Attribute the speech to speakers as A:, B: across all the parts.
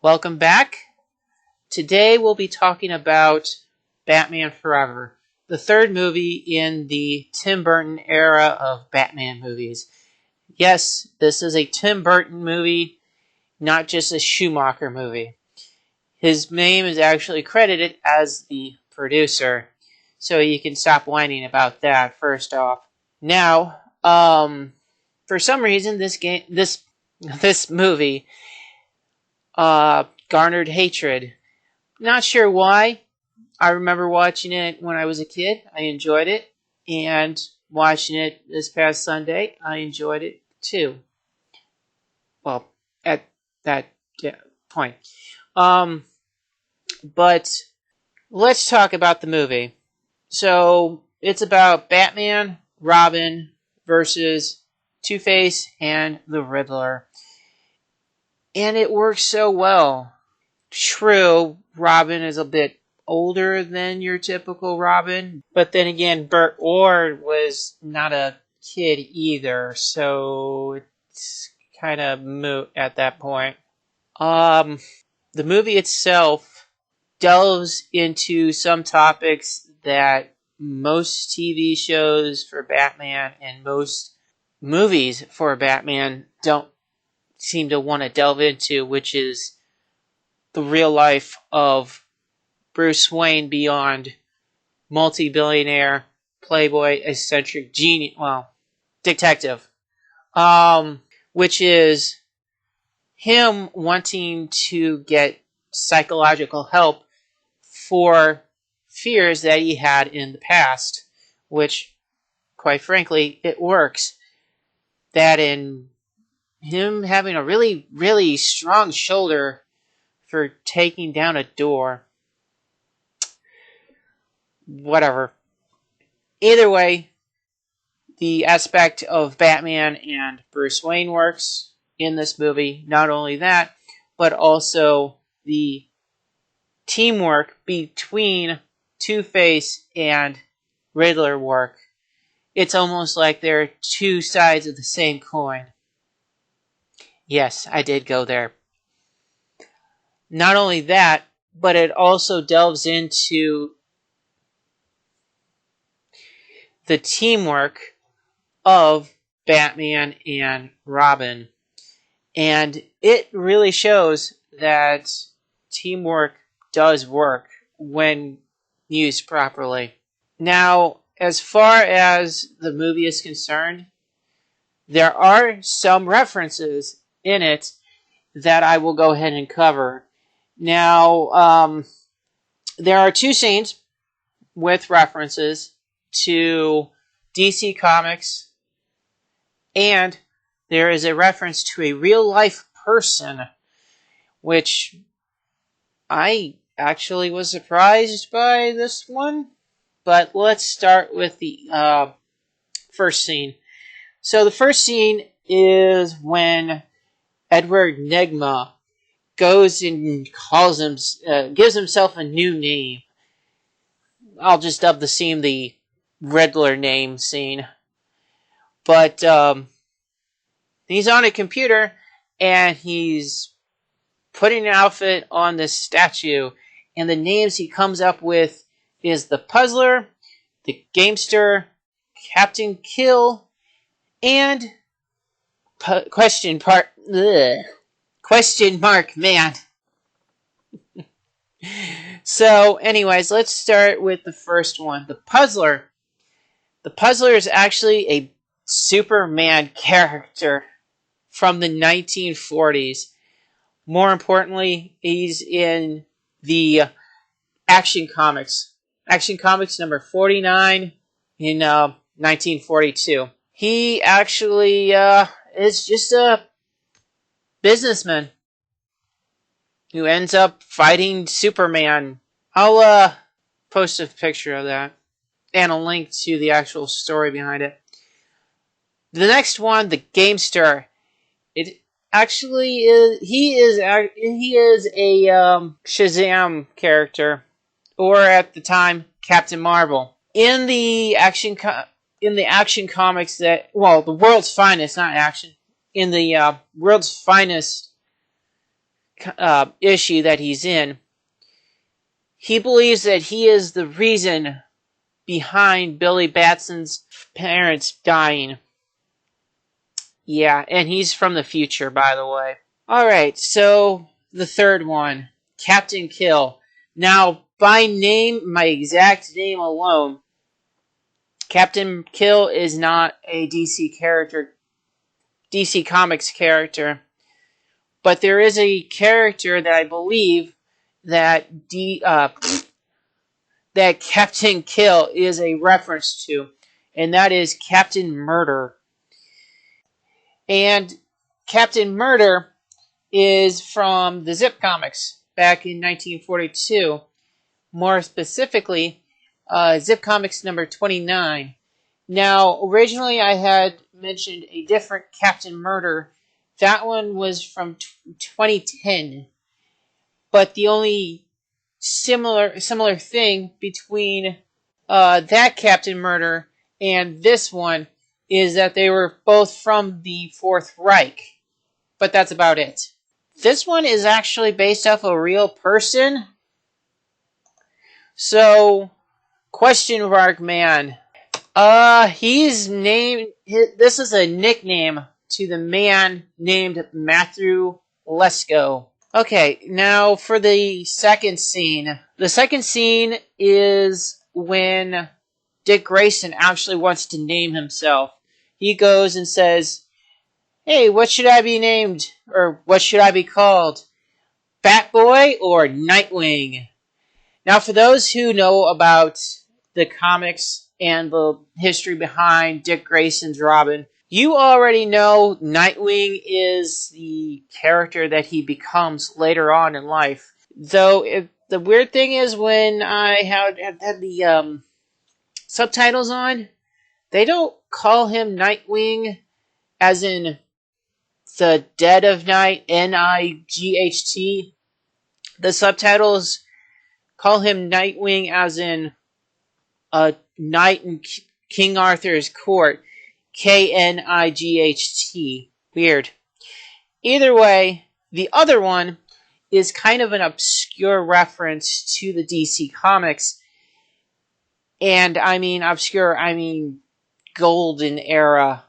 A: Welcome back. Today we'll be talking about Batman Forever, the third movie in the Tim Burton era of Batman movies. Yes, this is a Tim Burton movie, not just a Schumacher movie. His name is actually credited as the producer, so you can stop whining about that first off. Now, for some reason, this movie garnered hatred. Not sure why. I remember watching it when I was a kid. I enjoyed it. And watching it this past Sunday, I enjoyed it too. Well, at that point. But let's talk about the movie. So, it's about Batman, Robin versus Two-Face and the Riddler. And it works so well. True, Robin is a bit older than your typical Robin, but then again, Burt Ward was not a kid either, so it's kind of moot at that point. The movie itself delves into some topics that most TV shows for Batman and most movies for Batman don't seem to want to delve into, which is the real life of Bruce Wayne beyond multi-billionaire, playboy, eccentric genius, detective. Which is him wanting to get psychological help for fears that he had in the past, which, quite frankly, it works. That in him having a really, really strong shoulder for taking down a door. Whatever. Either way, the aspect of Batman and Bruce Wayne works in this movie. Not only that, but also the teamwork between Two-Face and Riddler work. It's almost like they're two sides of the same coin. Yes, I did go there. Not only that, but it also delves into the teamwork of Batman and Robin. And it really shows that teamwork does work when used properly. Now, as far as the movie is concerned, there are some references in it that I will go ahead and cover. Now, there are two scenes with references to DC Comics, and there is a reference to a real-life person, which I actually was surprised by this one. But let's start with the first scene. So the first scene is when Edward Nygma goes and gives himself a new name. I'll just dub the scene the Riddler name scene. But he's on a computer and he's putting an outfit on this statue. And the names he comes up with is the Puzzler, the Gamester, Captain Kill, and question mark man. So, anyways, let's start with the first one. The Puzzler. The Puzzler is actually a Superman character from the 1940s. More importantly, he's in the Action Comics. Action Comics number 49 in 1942. He actually is just a businessman who ends up fighting Superman. I'll post a picture of that and a link to the actual story behind it. The next one, the Gamester. It actually is. He is a Shazam character, or at the time, Captain Marvel. In the Action Comics the World's Finest, not Action. In the World's Finest issue that he's in, he believes that he is the reason behind Billy Batson's parents dying. Yeah, and he's from the future, by the way. Alright, so the third one, Captain Kill. Now, by name, my exact name alone, Captain Kill is not a DC Comics character, but there is a character that I believe that that Captain Kill is a reference to, and that is Captain Murder. And Captain Murder is from the Zip Comics back in 1942. More specifically, Zip Comics number 29. Now, originally I had mentioned a different Captain Murder. That one was from 2010. But the only similar thing between that Captain Murder and this one is that they were both from the Fourth Reich. But that's about it. This one is actually based off a real person. So, question mark man. He's named. This is a nickname to the man named Matthew Lesko. Okay, now for the second scene. The second scene is when Dick Grayson actually wants to name himself. He goes and says, "Hey, what should I be named? Or what should I be called? Batboy or Nightwing?" Now, for those who know about the comics and the history behind Dick Grayson's Robin, you already know Nightwing is the character that he becomes later on in life. Though, the weird thing is when I had the subtitles on, they don't call him Nightwing as in the Dead of Night, Night. The subtitles call him Nightwing as in a knight in King Arthur's court, Knight. Weird. Either way, the other one is kind of an obscure reference to the DC Comics. And I mean obscure, I mean golden era,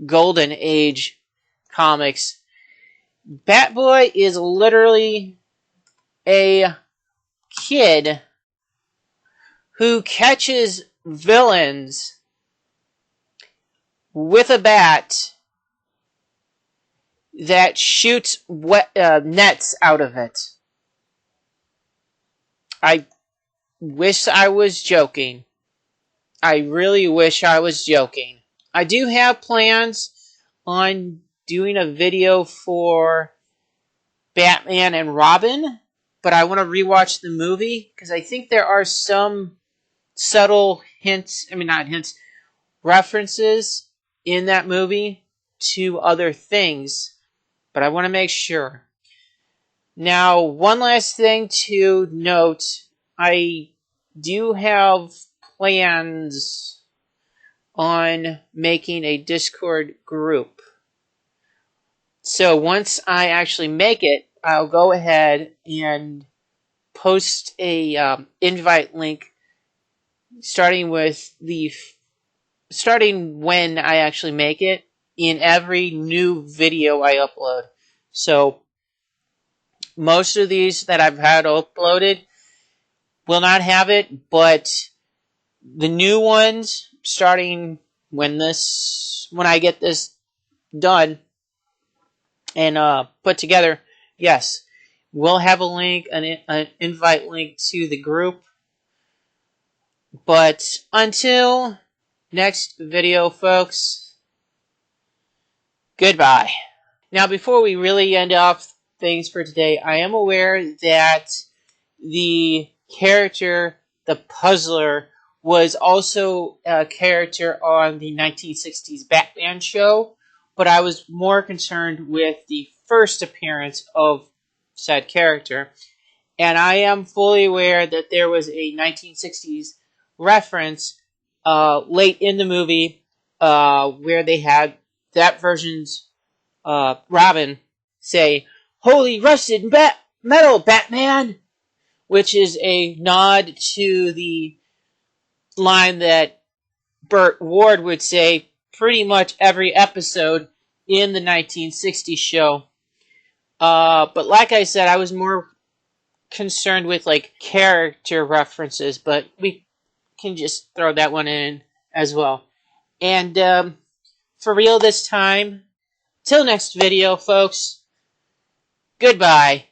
A: golden age comics. Batboy is literally a kid who catches villains with a bat that shoots nets out of it. I wish I was joking. I really wish I was joking. I do have plans on doing a video for Batman and Robin, but I want to rewatch the movie because I think there are some subtle references in that movie to other things, but I want to make sure. Now, one last thing to note, I do have plans on making a Discord group. So once I actually make it, I'll go ahead and post a invite link starting when I actually make it in every new video I upload. So most of these that I've had uploaded will not have it, but the new ones starting when I get this done and put together, yes, we'll have a link, an invite link to the group. But until next video, folks, goodbye. Now, before we really end off things for today, I am aware that the character, the Puzzler, was also a character on the 1960s Batman show, but I was more concerned with the first appearance of said character. And I am fully aware that there was a 1960s reference late in the movie where they had that version's Robin say, Holy rusted metal, Batman! Which is a nod to the line that Burt Ward would say pretty much every episode in the 1960s show. But like I said, I was more concerned with like character references, but we can just throw that one in as well. And for real this time, till next video, folks, goodbye.